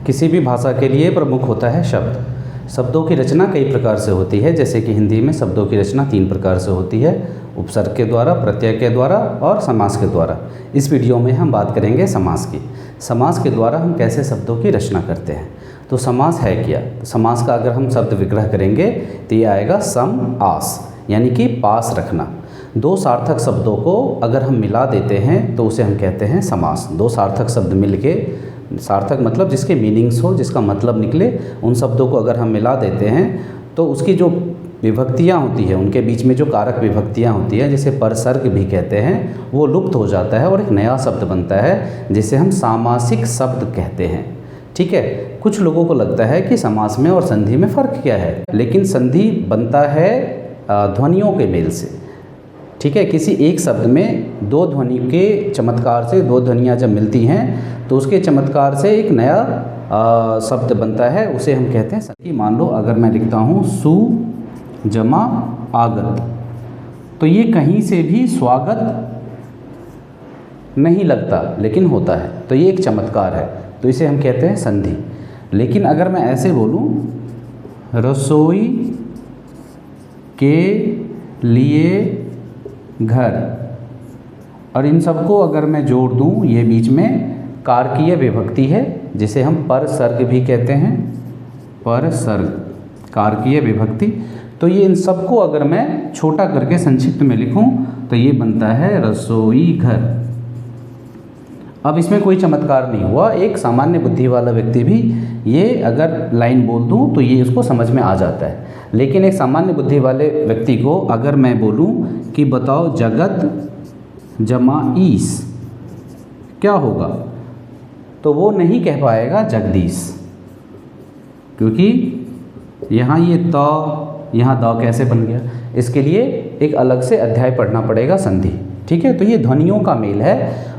किसी भी भाषा के लिए प्रमुख होता है शब्द। शब्दों की रचना कई प्रकार से होती है, जैसे कि हिंदी में शब्दों की रचना 3 प्रकार से होती है, उपसर्ग के द्वारा, प्रत्यय के द्वारा और समास के द्वारा। इस वीडियो में हम बात करेंगे समास की। समास के द्वारा हम कैसे शब्दों की रचना करते हैं। तो समास है क्या? समास का अगर हम शब्द विग्रह करेंगे तो ये आएगा सम आस, यानी कि पास रखना। 2 सार्थक शब्दों को अगर हम मिला देते हैं तो उसे हम कहते हैं समास। 2 सार्थक शब्द मिलके, सार्थक मतलब जिसके मीनिंग्स हो, जिसका मतलब निकले, उन शब्दों को अगर हम मिला देते हैं तो उसकी जो विभक्तियाँ होती है, उनके बीच में जो कारक विभक्तियाँ होती हैं, जिसे परसर्ग भी कहते हैं, वो लुप्त हो जाता है और एक नया शब्द बनता है जिसे हम सामासिक शब्द कहते हैं। ठीक है। कुछ लोगों को लगता है कि समास में और संधि में फ़र्क क्या है, लेकिन संधि बनता है ध्वनियों के मेल से। ठीक है। किसी एक शब्द में 2 ध्वनि के चमत्कार से 2 ध्वनियाँ जब मिलती हैं तो उसके चमत्कार से एक नया शब्द बनता है, उसे हम कहते हैं संधि। मान लो अगर मैं लिखता हूँ सु जमा आगत, तो ये कहीं से भी स्वागत नहीं लगता लेकिन होता है, तो ये एक चमत्कार है, तो इसे हम कहते हैं संधि। लेकिन अगर मैं ऐसे बोलूँ रसोई के लिए घर, और इन सबको अगर मैं जोड़ दूँ, ये बीच में कारकीय विभक्ति है जिसे हम परसर्ग भी कहते हैं, परसर्ग कारकीय विभक्ति। तो ये इन सबको अगर मैं छोटा करके संक्षिप्त में लिखूं तो ये बनता है रसोई घर। अब इसमें कोई चमत्कार नहीं हुआ, एक सामान्य बुद्धि वाला व्यक्ति भी ये अगर लाइन बोल दूं तो ये उसको समझ में आ जाता है। लेकिन एक सामान्य बुद्धि वाले व्यक्ति को अगर मैं बोलूं कि बताओ जगत जमा ईस क्या होगा, तो वो नहीं कह पाएगा जगदीश, क्योंकि यहाँ ये त, यहाँ द कैसे बन गया। इसके लिए एक अलग से अध्याय पढ़ना पड़ेगा, संधि। ठीक है। तो ये ध्वनियों का मेल है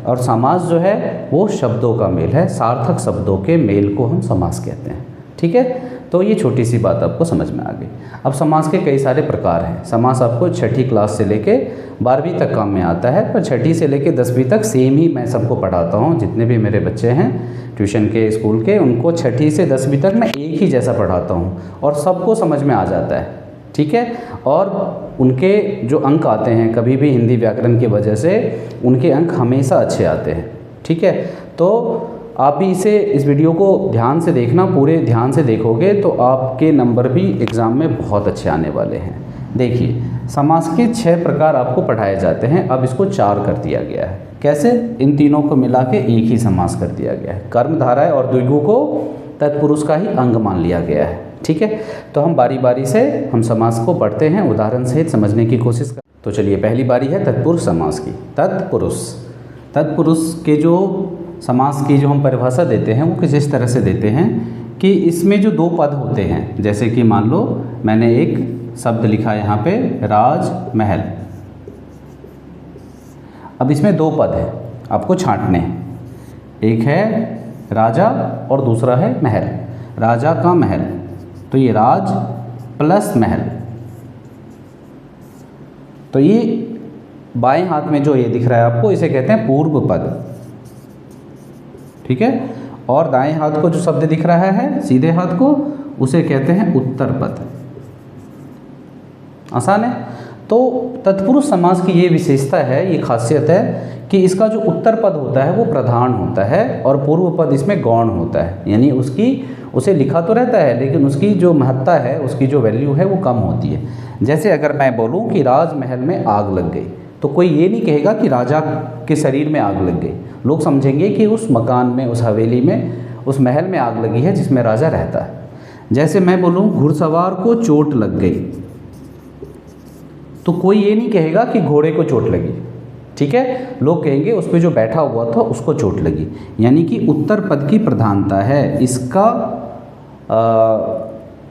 और समास जो है वो शब्दों का मेल है। सार्थक शब्दों के मेल को हम समास कहते हैं। ठीक है। तो ये छोटी सी बात आपको समझ में आ गई। अब समास के कई सारे प्रकार हैं। समास आपको 6ठी क्लास से लेके 12वीं तक काम में आता है, पर 6ठी से लेके 10वीं तक सेम ही मैं सबको पढ़ाता हूँ। जितने भी मेरे बच्चे हैं ट्यूशन के, स्कूल के, उनको 6ठी से 10वीं तक मैं एक ही जैसा पढ़ाता हूँ और सबको समझ में आ जाता है। ठीक है। और उनके जो अंक आते हैं, कभी भी हिंदी व्याकरण की वजह से उनके अंक हमेशा अच्छे आते हैं। ठीक है। तो आप भी इस वीडियो को ध्यान से देखना, पूरे ध्यान से देखोगे तो आपके नंबर भी एग्ज़ाम में बहुत अच्छे आने वाले हैं। देखिए, समास के 6 प्रकार आपको पढ़ाए जाते हैं, अब इसको 4 कर दिया गया है। कैसे? इन तीनों को मिला के एक ही समास कर दिया गया है। कर्म धाराएं और द्विगु को तत्पुरुष का ही अंग मान लिया गया है। ठीक है। तो हम बारी बारी से हम समास को पढ़ते हैं, उदाहरण सहित समझने की कोशिश कर। तो चलिए, पहली बारी है तत्पुरुष समास की। तत्पुरुष, तत्पुरुष के जो समास की जो हम परिभाषा देते हैं वो कुछ इस तरह से देते हैं कि इसमें जो 2 पद होते हैं, जैसे कि मान लो मैंने एक शब्द लिखा यहाँ पे राजमहल। अब इसमें 2 पद हैं, आपको छांटने हैं। एक है राजा और दूसरा है महल। राजा का महल, तो ये राज प्लस महल। तो ये बाएं हाथ में जो ये दिख रहा है आपको, इसे कहते हैं पूर्व पद। ठीक है। और दाएं हाथ को जो शब्द दिख रहा है सीधे हाथ को, उसे कहते हैं उत्तर पद। आसान है। तो तत्पुरुष समास की ये विशेषता है, ये खासियत है कि इसका जो उत्तर पद होता है वो प्रधान होता है और पूर्व पद इसमें गौण होता है। यानी उसे लिखा तो रहता है लेकिन उसकी जो महत्ता है, उसकी जो वैल्यू है वो कम होती है। जैसे अगर मैं बोलूँ कि राजमहल में आग लग गई, तो कोई ये नहीं कहेगा कि राजा के शरीर में आग लग गई। लोग समझेंगे कि उस मकान में, उस हवेली में, उस महल में आग लगी है जिसमें राजा रहता है। जैसे मैं बोलूँ घुड़सवार को चोट लग गई, तो कोई ये नहीं कहेगा कि घोड़े को चोट लगी। ठीक है। लोग कहेंगे उस पर जो बैठा हुआ था उसको चोट लगी। यानी कि उत्तर पद की प्रधानता है,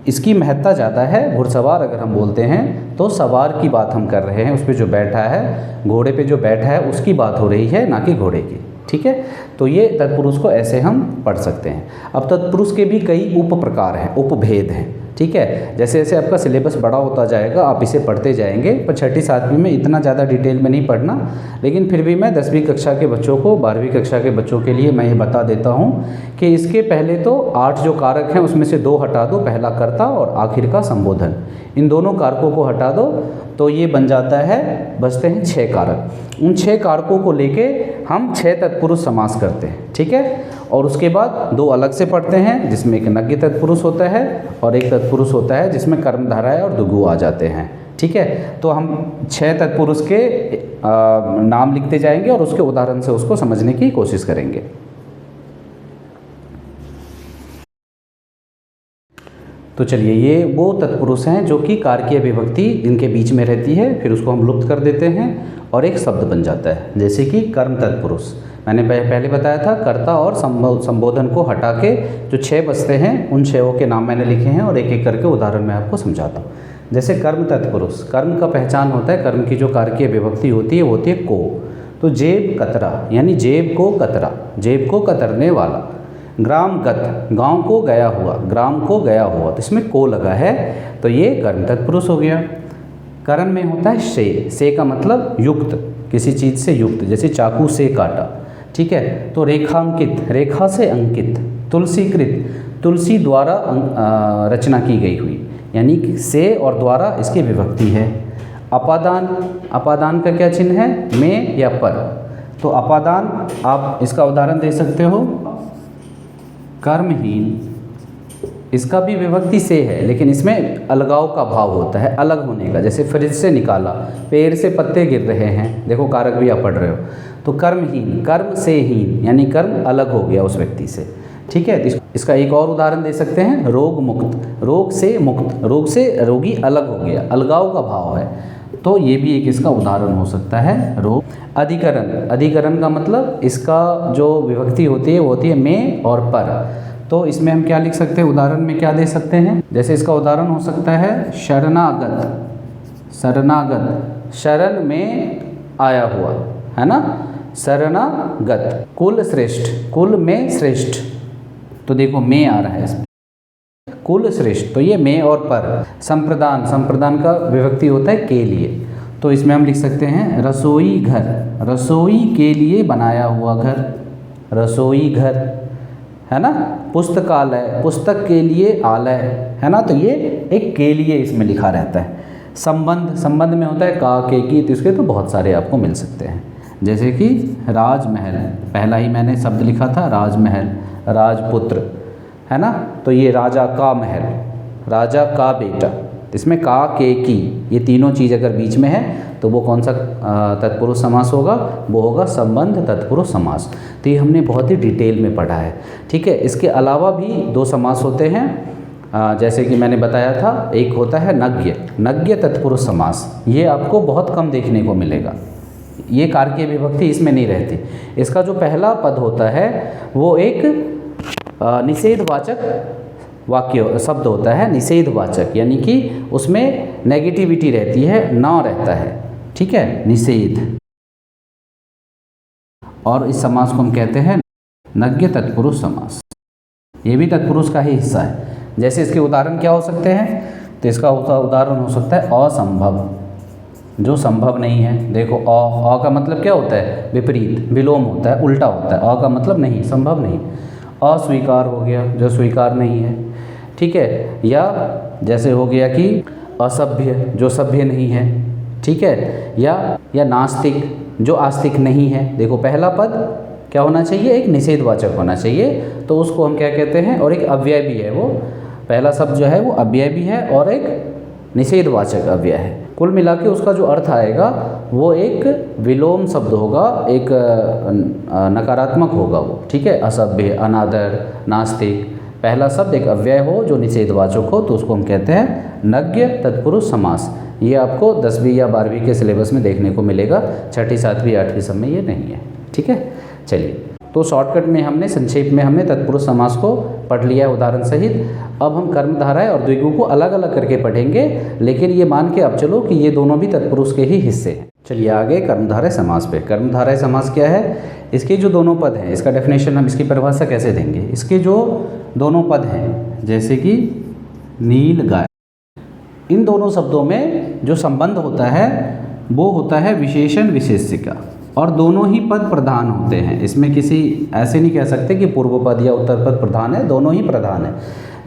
इसकी महत्ता ज़्यादा है। घुड़सवार अगर हम बोलते हैं तो सवार की बात हम कर रहे हैं, उस पर जो बैठा है, घोड़े पे जो बैठा है उसकी बात हो रही है, ना कि घोड़े की। ठीक है। तो ये तत्पुरुष को ऐसे हम पढ़ सकते हैं। अब तत्पुरुष के भी कई उप प्रकार हैं, उपभेद हैं। ठीक है। जैसे जैसे आपका सिलेबस बड़ा होता जाएगा आप इसे पढ़ते जाएंगे, पर छठी सातवीं में इतना ज़्यादा डिटेल में नहीं पढ़ना, लेकिन फिर भी मैं 10वीं कक्षा के बच्चों को 12वीं कक्षा के बच्चों के लिए मैं ये बता देता हूँ कि इसके पहले तो 8 जो कारक हैं उसमें से 2 हटा दो, पहला कर्ता और आखिर का संबोधन। इन दोनों कारकों को हटा दो तो ये बन जाता है, बचते हैं 6 कारक। उन 6 कारकों को लेके हम 6 तत्पुरुष समास करते हैं, ठीक है। और उसके बाद 2 अलग से पढ़ते हैं जिसमें एक नग्य तत्पुरुष होता है और एक तत्पुरुष होता है जिसमें कर्मधारय और द्विगु आ जाते हैं, ठीक है। तो हम 6 तत्पुरुष के नाम लिखते जाएंगे और उसके उदाहरण से उसको समझने की कोशिश करेंगे। तो चलिए, ये वो तत्पुरुष हैं जो कि कारकीय विभक्ति इनके बीच में रहती है, फिर उसको हम लुप्त कर देते हैं और एक शब्द बन जाता है। जैसे कि कर्म तत्पुरुष, मैंने पहले बताया था, कर्ता और संबोधन को हटा के जो 6 बचते हैं उन 6 के नाम मैंने लिखे हैं और एक एक करके उदाहरण मैं आपको समझाता हूँ। जैसे कर्म तत्पुरुष, कर्म का पहचान होता है, कर्म की जो कारकीय विभक्ति होती है वो होती है को। तो जेब कतरा, यानी जेब को कतरा, जेब को कतरने वाला। ग्राम गत, गांव को गया हुआ, ग्राम को गया हुआ, तो इसमें को लगा है तो ये कर्म तत्पुरुष हो गया। कर्म में होता है से का मतलब युक्त, किसी चीज़ से युक्त, जैसे चाकू से काटा, ठीक है। तो रेखांकित, रेखा से अंकित। तुलसीकृत, तुलसी द्वारा रचना की गई हुई, यानी कि से और द्वारा इसकी विभक्ति है। अपादान, अपादान का क्या चिन्ह है, में या पर। तो अपादान, आप इसका उदाहरण दे सकते हो, कर्महीन, इसका भी विभक्ति से है लेकिन इसमें अलगाव का भाव होता है, अलग होने का। जैसे फ्रिज से निकाला, पेड़ से पत्ते गिर रहे हैं, देखो कारक भी आप पढ़ रहे हो। तो कर्महीन, कर्म से हीन, यानी कर्म अलग हो गया उस व्यक्ति से, ठीक है। इसका एक और उदाहरण दे सकते हैं, रोग मुक्त, रोग से मुक्त, रोग से रोगी अलग हो गया, अलगाव का भाव है, तो ये भी एक इसका उदाहरण हो सकता है, रोग। अधिकरण, अधिकरण का मतलब इसका जो विभक्ति होती है वो होती है में और पर। तो इसमें हम क्या लिख सकते हैं, उदाहरण में क्या दे सकते हैं, जैसे इसका उदाहरण हो सकता है शरणागत, शरणागत, शरण में आया हुआ, है ना, शरणागत। कुल श्रेष्ठ, कुल में श्रेष्ठ, तो देखो में आ रहा है इसमें, कुल श्रेष्ठ, तो ये में और पर। संप्रदान, संप्रदान का विभक्ति होता है के लिए, तो इसमें हम लिख सकते हैं रसोई घर, रसोई के लिए बनाया हुआ घर, रसोई घर, है ना। पुस्तकालय, पुस्तक के लिए आलय, है ना, तो ये एक के लिए इसमें लिखा रहता है। संबंध, संबंध में होता है का, के, की, तो इसके तो बहुत सारे आपको मिल सकते हैं। जैसे कि राजमहल, पहला ही मैंने शब्द लिखा था राजमहल, राजपुत्र, है ना, तो ये राजा का महल, राजा का बेटा, इसमें का, के, की, ये तीनों चीज़ अगर बीच में है तो वो कौन सा तत्पुरुष समास होगा, वो होगा संबंध तत्पुरुष समास। तो ये हमने बहुत ही डिटेल में पढ़ा है, ठीक है। इसके अलावा भी 2 समास होते हैं, जैसे कि मैंने बताया था, एक होता है नग्य, नग्य तत्पुरुष समास, ये आपको बहुत कम देखने को मिलेगा, ये कारकीय विभक्ति इसमें नहीं रहती। इसका जो पहला पद होता है वो एक निषेधवाचक वाक्य शब्द होता है, निषेधवाचक, यानी कि उसमें नेगेटिविटी रहती है, ना रहता है, ठीक है, निषेध। और इस समास को हम कहते हैं नग्य तत्पुरुष समास, ये भी तत्पुरुष का ही हिस्सा है। जैसे इसके उदाहरण क्या हो सकते हैं, तो इसका उदाहरण हो सकता है असंभव, जो संभव नहीं है। देखो अ का मतलब क्या होता है, विपरीत, विलोम होता है, उल्टा होता है। अ का मतलब नहीं, संभव नहीं। अस्वीकार हो गया, जो स्वीकार नहीं है, ठीक है। या जैसे हो गया कि असभ्य, जो सभ्य नहीं है, ठीक है। या नास्तिक, जो आस्तिक नहीं है। देखो पहला पद क्या होना चाहिए, एक निषेधवाचक होना चाहिए, तो उसको हम क्या कहते हैं, और एक अव्यय भी है, वो पहला शब्द जो है वो अव्यय भी है और एक निषेधवाचक अव्यय है। कुल मिला के उसका जो अर्थ आएगा वो एक विलोम शब्द होगा, एक नकारात्मक होगा वो, ठीक है। असभ्य, अनादर, नास्तिक, पहला शब्द एक अव्यय हो जो निषेधवाचक हो, तो उसको हम कहते हैं नग्य तत्पुरुष समास। ये आपको 10वीं या 12वीं के सिलेबस में देखने को मिलेगा, 6ठी 7वीं 8वीं सब में ये नहीं है, ठीक है। चलिए, तो शॉर्टकट में हमने, संक्षेप में हमने तत्पुरुष समास को पढ़ लिया है उदाहरण सहित। अब हम कर्मधारय और द्विगु को अलग अलग करके पढ़ेंगे, लेकिन ये मान के अब चलो कि ये दोनों भी तत्पुरुष के ही हिस्से हैं। चलिए आगे कर्मधारय समास पे। कर्मधारय समास क्या है, इसके जो दोनों पद हैं, इसका डेफिनेशन हम, इसकी परिभाषा कैसे देंगे। इसके जो दोनों पद हैं, जैसे कि नील गाय। इन दोनों शब्दों में जो संबंध होता है वो होता है विशेषण विशेष्य का, और दोनों ही पद प्रधान होते हैं। इसमें किसी ऐसे नहीं कह सकते कि पूर्व पद या उत्तर पद प्रधान है, दोनों ही प्रधान है।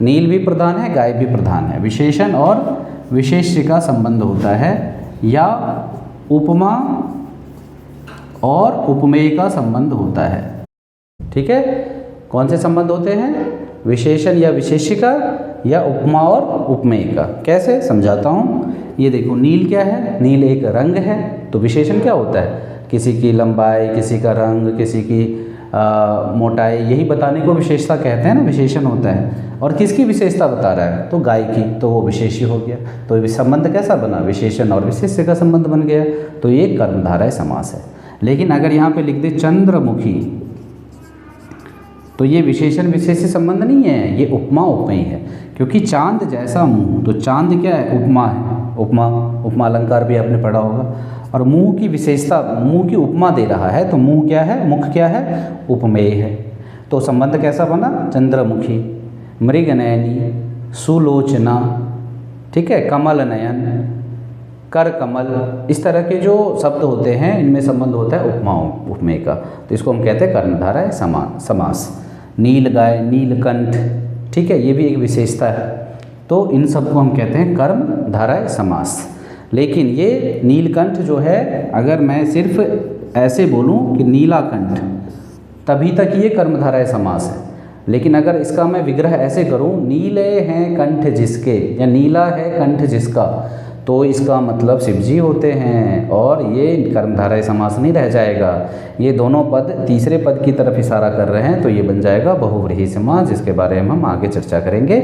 नील भी प्रधान है, गाय भी प्रधान है। विशेषण और विशेष्य का संबंध होता है, या उपमा और उपमेय का संबंध होता है। ठीक है, कौन से संबंध होते हैं? विशेषण या विशेष्य का, या उपमा और उपमेय का। कैसे समझाता हूँ। ये देखो, नील क्या है? नील एक रंग है। तो विशेषण क्या होता है? किसी की लंबाई, किसी का रंग, किसी की मोटाई, यही बताने को विशेषता कहते हैं ना, विशेषण होता है। और किसकी विशेषता बता रहा है? तो गाय की, तो वो विशेष्य हो गया। तो ये संबंध कैसा बना? विशेषण और विशेष्य का संबंध बन गया। तो ये कर्मधारय समास है। लेकिन अगर यहाँ पे लिख दे चंद्रमुखी, तो ये विशेषण विशेष्य संबंध नहीं है, ये उपमा उपमेय है। क्योंकि चांद जैसा मुंह, तो चांद क्या है? उपमा है। उपमा अलंकार भी आपने पढ़ा होगा। और मुंह की विशेषता, मुंह की उपमा दे रहा है, तो मुंह क्या है? मुख क्या है? उपमेय है। तो संबंध कैसा बना? चंद्रमुखी, मृगनयनी, सुलोचना, ठीक है, कमल नयन, कर कमल, इस तरह के जो शब्द होते हैं इनमें संबंध होता है उपमा उपमेय का। तो इसको हम कहते हैं कर्मधारय समास। नील गाय, नीलकंठ, ठीक है, ये भी एक विशेषता है। तो इन सबको हम कहते हैं कर्मधारय समास। लेकिन ये नीलकंठ जो है, अगर मैं सिर्फ ऐसे बोलूं कि नीलाकंठ, तभी तक ये कर्मधारय समास है। लेकिन अगर इसका मैं विग्रह ऐसे करूं, नीले हैं कंठ जिसके, या नीला है कंठ जिसका, तो इसका मतलब शिव जी होते हैं, और ये कर्मधारय समास नहीं रह जाएगा। ये दोनों पद तीसरे पद की तरफ इशारा कर रहे हैं, तो ये बन जाएगा बहुव्रीहि समास, जिसके बारे में हम आगे चर्चा करेंगे।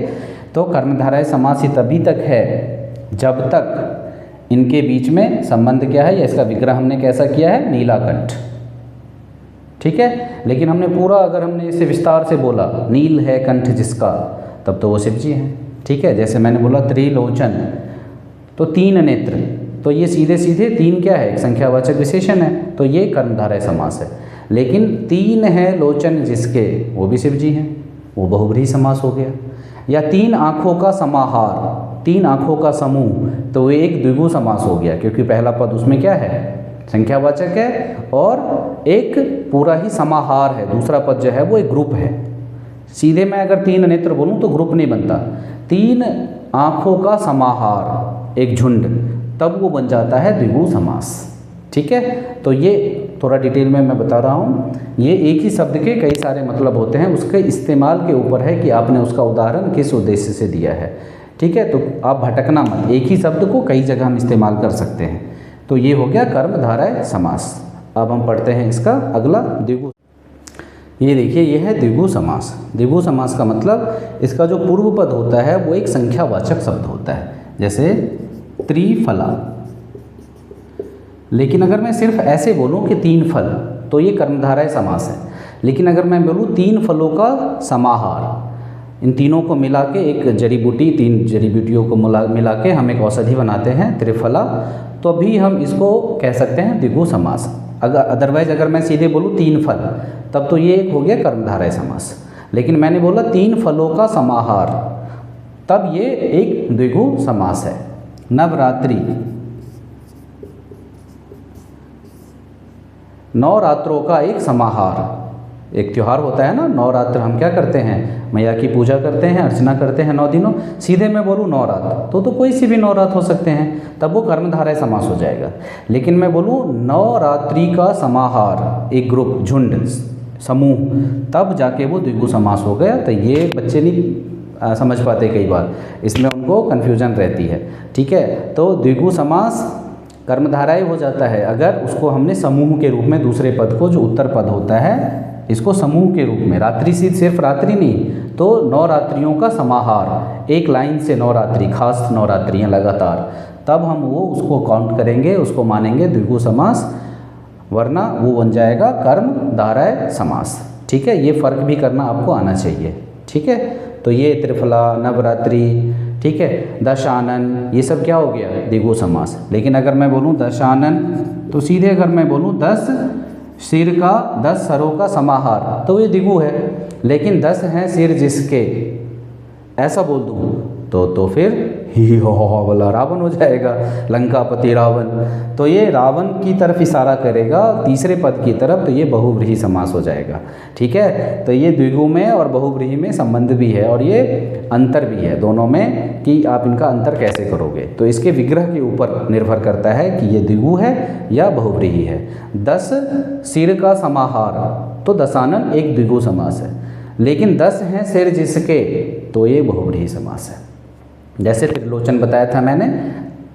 तो कर्मधारय समास ही तभी तक है जब तक इनके बीच में संबंध क्या है, या इसका विग्रह हमने कैसा किया है? नीलाकंठ। ठीक है, लेकिन हमने पूरा, अगर हमने इसे विस्तार से बोला, नील है कंठ जिसका, तब तो वो शिव जी हैं। ठीक है, जैसे मैंने बोला त्रिलोचन, तो तीन नेत्र, तो ये सीधे सीधे तीन क्या है? एक संख्यावाचक विशेषण है, तो ये कर्मधारय समास है। लेकिन तीन है लोचन जिसके, वो भी शिव जी हैं, वो बहुव्रीहि समास हो गया। या तीन आँखों का समाहार, तीन आँखों का समूह, तो वो एक द्विगु समास हो गया, क्योंकि पहला पद उसमें क्या है? संख्यावाचक है, और एक पूरा ही समाहार है। दूसरा पद जो है वो एक ग्रुप है। सीधे मैं अगर तीन नेत्र बोलूँ तो ग्रुप नहीं बनता। तीन आँखों का समाहार, एक झुंड, तब वो बन जाता है द्विगु समास। ठीक है, तो ये थोड़ा डिटेल में मैं बता रहा हूँ। ये एक ही शब्द के कई सारे मतलब होते हैं, उसके इस्तेमाल के ऊपर है कि आपने उसका उदाहरण किस उद्देश्य से दिया है। ठीक है, तो आप भटकना मत, एक ही शब्द को कई जगह हम इस्तेमाल कर सकते हैं। तो ये हो गया कर्मधारय समास। अब हम पढ़ते हैं इसका अगला द्विगु। ये देखिए, ये है द्विगु समास। द्विगु समास का मतलब, इसका जो पूर्व पद होता है वो एक संख्यावाचक शब्द होता है, जैसे त्रिफला। लेकिन अगर मैं सिर्फ ऐसे बोलूं कि तीन फल, तो ये कर्मधारय समास है। लेकिन अगर मैं बोलूं तीन फलों का समाहार, इन तीनों को मिला के एक जड़ी बूटी, तीन जड़ी बूटियों को मिला के हम एक औषधि बनाते हैं, त्रिफला, तो भी हम इसको कह सकते हैं द्विगु समास। अदरवाइज अगर मैं सीधे बोलूँ तीन फल, तब तो ये एक हो गया कर्मधारय समास। लेकिन मैंने बोला तीन फलों का समाहार, तब ये एक द्विगु समास है। नवरात्रि, नवरात्रों का एक समाहार। एक त्यौहार होता है ना, नवरात्र, हम क्या करते हैं? मैया की पूजा करते हैं, अर्चना करते हैं 9 दिनों। सीधे मैं बोलूँ नवरात्र, तो कोई सी भी नवरात्र हो सकते हैं, तब वो कर्मधारय समास हो जाएगा। लेकिन मैं बोलूँ नवरात्रि का समाहार, एक ग्रुप, झुंड, समूह, तब जाके वो द्विगु समास हो गया। तो ये बच्चे नहीं समझ पाते, कई बार इसमें उनको कन्फ्यूजन रहती है। ठीक है, तो द्विगु समास कर्मधारय हो जाता है अगर उसको हमने समूह के रूप में, दूसरे पद को जो उत्तर पद होता है, इसको समूह के रूप में, रात्रि से सिर्फ रात्रि नहीं, तो नवरात्रियों का समाहार, एक लाइन से नवरात्रि, खास नवरात्रियाँ लगातार, तब हम वो उसको काउंट करेंगे, उसको मानेंगे द्विगु समास, वरना वो बन जाएगा कर्मधारय समास। ठीक है, ये फर्क भी करना आपको आना चाहिए। ठीक है, तो ये त्रिफला, नवरात्रि, ठीक है, दशानन, ये सब क्या हो गया? द्विगु समास। लेकिन अगर मैं बोलूँ दशानन, तो सीधे अगर मैं बोलूँ 10 सिर का, 10 सरों का समाहार, तो ये द्विगु है। लेकिन 10 हैं सिर जिसके, ऐसा बोल दूँ, तो फिर ही हो वाला रावण हो जाएगा, लंकापति रावण। तो ये रावण की तरफ इशारा करेगा तीसरे पद की तरफ, तो ये बहुव्रीहि समास हो जाएगा। ठीक है, तो ये द्विगु में और बहुव्रीहि में संबंध भी है और ये अंतर भी है दोनों में कि आप इनका अंतर कैसे करोगे। तो इसके विग्रह के ऊपर निर्भर करता है कि ये द्विगु है या बहुव्रीहि है। 10 सिर का समाहार, तो दशानन एक द्विगु समास है, लेकिन 10 हैं सिर जिसके, तो ये बहुव्रीहि समास है। जैसे त्रिलोचन बताया था मैंने,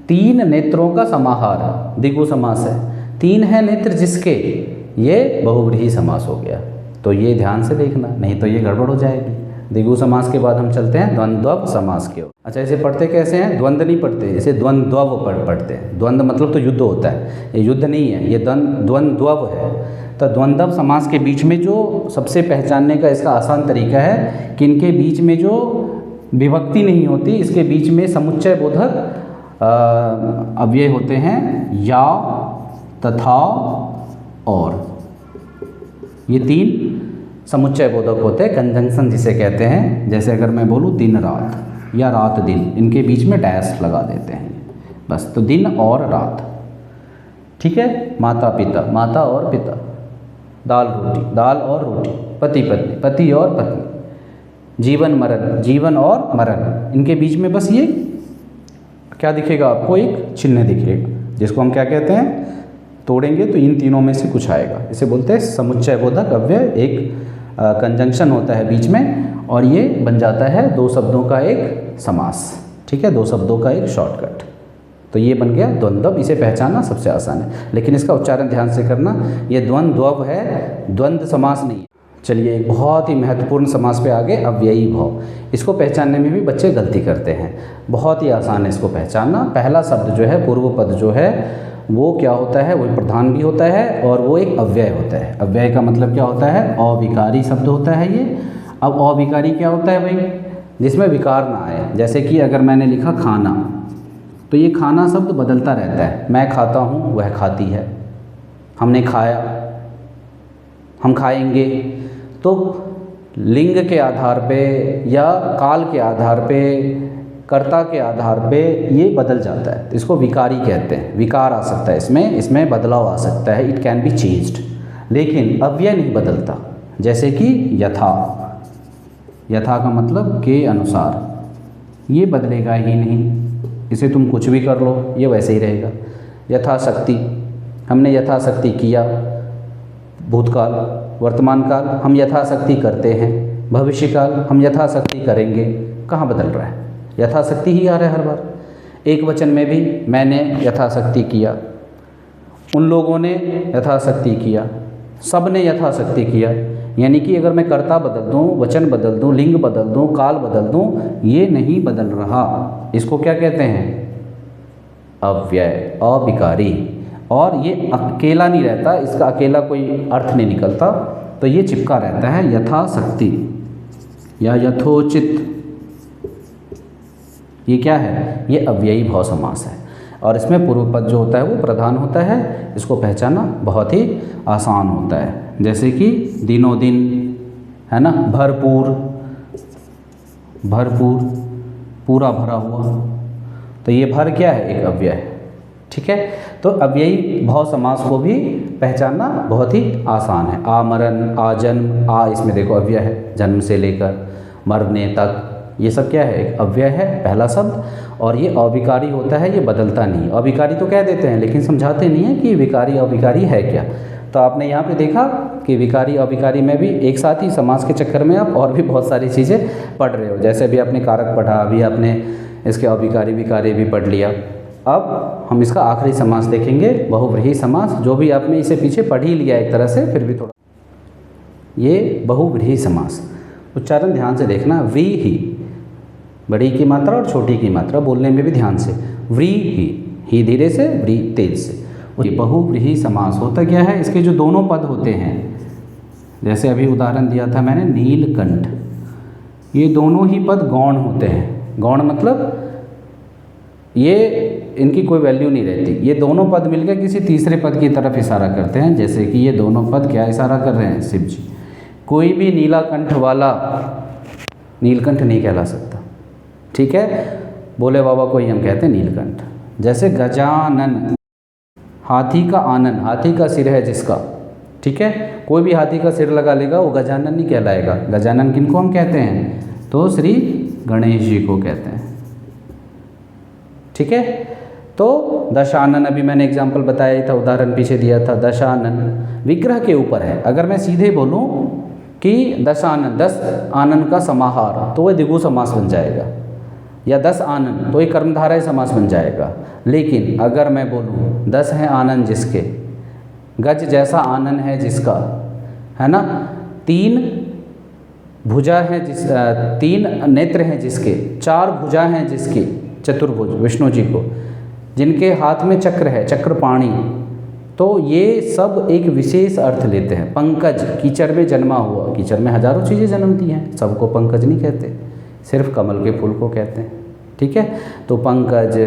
3 नेत्रों का समाहार द्विगु समास है, 3 है नेत्र जिसके, ये बहुव्रीहि समास हो गया। तो ये ध्यान से देखना, नहीं तो ये गड़बड़ हो जाएगी। द्विगु समास के बाद हम चलते हैं द्वंद्व समास की ओर। अच्छा, इसे पढ़ते कैसे हैं? द्वंद्व नहीं पढ़ते, इसे द्वंद्व पढ़ते हैं। द्वंद्व मतलब तो युद्ध होता है, ये युद्ध नहीं है, ये द्वंद्व है। तो द्वंद्व समास के बीच में जो सबसे पहचानने का इसका आसान तरीका है कि इनके बीच में जो विभक्ति नहीं होती, इसके बीच में समुच्चय बोधक अव्यय होते हैं, या, तथा, और। ये 3 समुच्चय बोधक होते हैं, कंजंक्शन जिसे कहते हैं। जैसे अगर मैं बोलूँ दिन रात या रात दिन, इनके बीच में डैश लगा देते हैं बस, तो दिन और रात। ठीक है, माता पिता, माता और पिता, दाल रोटी, दाल और रोटी, पति पत्नी, पति और पत्नी, जीवन मरण, जीवन और मरण। इनके बीच में बस ये क्या दिखेगा आपको? एक चिन्ह दिखेगा, जिसको हम क्या कहते हैं? तोड़ेंगे तो इन तीनों में से कुछ आएगा। इसे बोलते हैं समुच्चय बोधक अव्यय। एक कंजंक्शन होता है बीच में और ये बन जाता है 2 शब्दों का एक समास। ठीक है, 2 शब्दों का एक शॉर्टकट। तो ये बन गया द्वंद्व। इसे पहचानना सबसे आसान है, लेकिन इसका उच्चारण ध्यान से करना। ये द्वंद्व है, द्वंद्व समास नहीं है। चलिए, एक बहुत ही महत्वपूर्ण समास पे आगे, अव्ययी भाव। इसको पहचानने में भी बच्चे गलती करते हैं। बहुत ही आसान है इसको पहचानना। पहला शब्द जो है, पूर्व पद जो है, वो क्या होता है? वो प्रधान भी होता है और वो एक अव्यय होता है। अव्यय का मतलब क्या होता है? अविकारी शब्द होता है ये। अब अविकारी क्या होता है भाई? जिसमें विकार ना आए। जैसे कि अगर मैंने लिखा खाना, तो ये खाना शब्द बदलता रहता है। मैं खाता हूँ, वह खाती है, हमने खाया, हम खाएंगे। तो लिंग के आधार पे या काल के आधार पे, कर्ता के आधार पे ये बदल जाता है। इसको विकारी कहते हैं। विकार आ सकता है इसमें बदलाव आ सकता है। It can be changed. लेकिन अव्यय नहीं बदलता। जैसे कि यथा, यथा का मतलब के अनुसार, ये बदलेगा ही नहीं। इसे तुम कुछ भी कर लो, ये वैसे ही रहेगा। यथाशक्ति, हमने यथाशक्ति किया। भूतकाल, वर्तमान काल हम यथाशक्ति करते हैं। भविष्यकाल हम यथाशक्ति करेंगे। कहाँ बदल रहा है? यथाशक्ति ही आ रहा है हर बार। एक वचन में भी मैंने यथाशक्ति किया, उन लोगों ने यथाशक्ति किया, सब ने यथाशक्ति किया। यानी कि अगर मैं कर्ता बदल दूँ, वचन बदल दूँ, लिंग बदल दूँ, काल बदल दूँ, ये नहीं बदल रहा। इसको क्या कहते हैं? अव्यय, अविकारी। और ये अकेला नहीं रहता, इसका अकेला कोई अर्थ नहीं निकलता। तो ये चिपका रहता है यथाशक्ति या यथोचित। ये क्या है? ये अव्ययी भाव समास है और इसमें पूर्व पद जो होता है वो प्रधान होता है। इसको पहचानना बहुत ही आसान होता है। जैसे कि दिनों दिन, है ना, भरपूर, भरपूर, पूरा भरा हुआ। तो ये भर क्या है? एक अव्यय है। ठीक है, तो अव्ययी भाव समास को भी पहचानना बहुत ही आसान है। आमरण, आजन्म, आ इसमें देखो अव्यय है, जन्म से लेकर मरने तक, ये सब क्या है? एक अव्यय है पहला शब्द। और ये अविकारी होता है, ये बदलता नहीं। अविकारी तो कह देते हैं लेकिन समझाते नहीं है कि विकारी अविकारी है क्या। तो आपने यहाँ पे देखा कि विकारी अविकारी में भी एक साथ ही समास के चक्कर में आप और भी बहुत सारी चीज़ें पढ़ रहे हो। जैसे अभी आपने कारक पढ़ा, अभी आपने इसके अविकारी विकारी भी पढ़ लिया। अब हम इसका आखिरी समास देखेंगे, बहुव्रीहि समास, जो भी आपने इसे पीछे पढ़ ही लिया एक तरह से, फिर भी थोड़ा। ये बहुव्रीहि समास, उच्चारण ध्यान से देखना। व्रीहि, बड़ी की मात्रा और छोटी की मात्रा बोलने में भी ध्यान से। व्रीहि, ही धीरे से, व्री तेज से। और ये बहुव्रीहि समास होता क्या है? इसके जो दोनों पद होते हैं, जैसे अभी उदाहरण दिया था मैंने नीलकंठ, ये दोनों ही पद गौण होते हैं। गौण मतलब ये इनकी कोई वैल्यू नहीं रहती। ये दोनों पद मिलकर किसी तीसरे पद की तरफ इशारा करते हैं। जैसे कि ये दोनों पद क्या इशारा कर रहे हैं? शिव जी। कोई भी नीला कंठ वाला नीलकंठ नहीं कहला सकता। ठीक है, भोले बाबा को ही हम कहते हैं नीलकंठ। जैसे गजानन, हाथी का आनन, हाथी का सिर है जिसका, ठीक है, कोई भी हाथी का सिर लगा लेगा वो गजानन नहीं कहलाएगा। गजानन किनको हम कहते हैं? तो श्री गणेश जी को कहते हैं, ठीक है। तो दशानन, अभी मैंने एग्जाम्पल बताया था, उदाहरण पीछे दिया था, दशानन विग्रह के ऊपर है। अगर मैं सीधे बोलूं कि दशानन 10 आनन का समाहार, तो वह द्विगु समास बन जाएगा, या 10 आनन तो एक कर्मधारय समास बन जाएगा। लेकिन अगर मैं बोलूं 10 हैं आनन जिसके, गज जैसा आनन है जिसका, है ना, 3 भुजा है जिस 3 नेत्र हैं जिसके, 4 भुजा हैं जिसकी, चतुर्भुज विष्णु जी को, जिनके हाथ में चक्र है, चक्रपाणी, तो ये सब एक विशेष अर्थ लेते हैं। पंकज, कीचड़ में जन्मा हुआ, कीचड़ में हजारों चीज़ें जन्मती हैं, सबको पंकज नहीं कहते, सिर्फ कमल के फूल को कहते हैं, ठीक है। तो पंकज,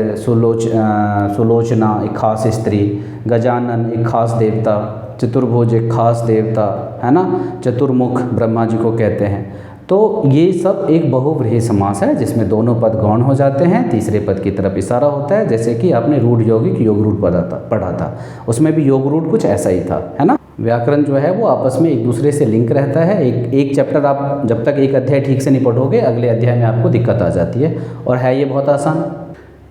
सुलोचना एक खास स्त्री, गजानन एक खास देवता, चतुर्भुज एक खास देवता, है ना, चतुर्मुख ब्रह्मा जी को कहते हैं। तो ये सब एक बहुव्रीहि समास है जिसमें दोनों पद गौण हो जाते हैं, तीसरे पद की तरफ इशारा होता है। जैसे कि आपने रूढ़ यौगिक योग रूढ़ पढ़ा था, उसमें भी योग रूढ़ कुछ ऐसा ही था, है ना। व्याकरण जो है वो आपस में एक दूसरे से लिंक रहता है। एक चैप्टर आप जब तक एक अध्याय ठीक से नहीं पढ़ोगे, अगले अध्याय में आपको दिक्कत आ जाती है, और है ये बहुत आसान।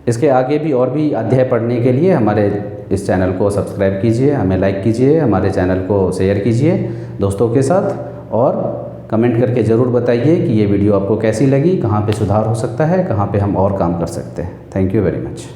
इसके आगे भी और भी अध्याय पढ़ने के लिए हमारे इस चैनल को सब्सक्राइब कीजिए, हमें लाइक कीजिए, हमारे चैनल को शेयर कीजिए दोस्तों के साथ, और कमेंट करके ज़रूर बताइए कि ये वीडियो आपको कैसी लगी, कहाँ पे सुधार हो सकता है, कहाँ पे हम और काम कर सकते हैं। Thank you very much.